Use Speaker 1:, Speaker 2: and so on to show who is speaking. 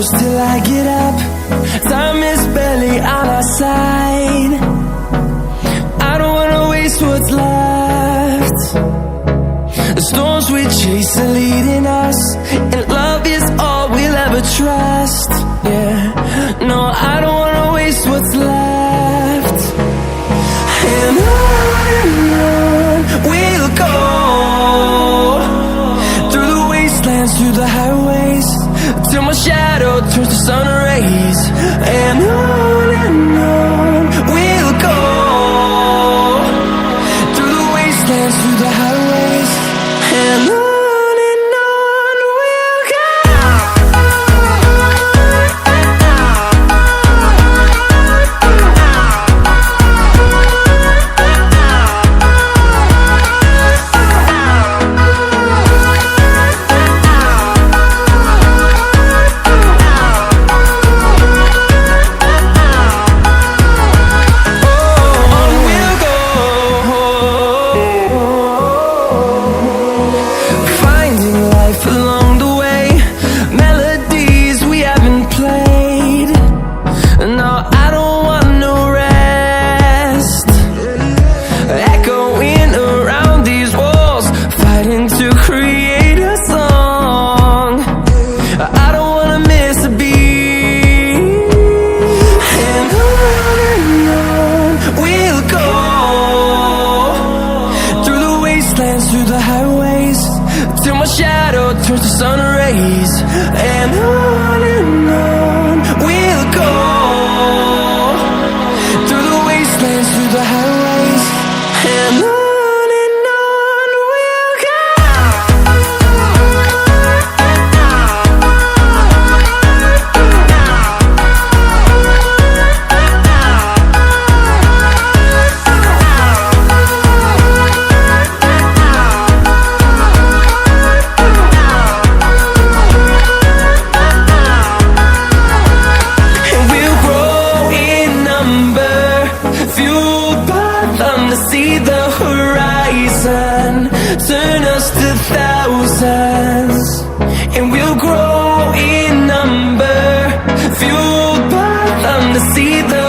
Speaker 1: close till I get up. Time is barely on our side. I don't wanna waste what's left. The storms we chase are leading us, and love is all we'll ever trust. Yeah, no, I don't wanna waste what's left. And on we'll go, through the wastelands, through the highways, till my shadow turns to sun rays. And on we'll go, through the wastelands, through the highways, and on we'll go. Through the highways, till my shadow turns to sun rays. And on we'll go, through the wastelands, through the highways, and on we'll go. To see the horizon, turn us to thousands, and we'll grow in number, fueled by them to see the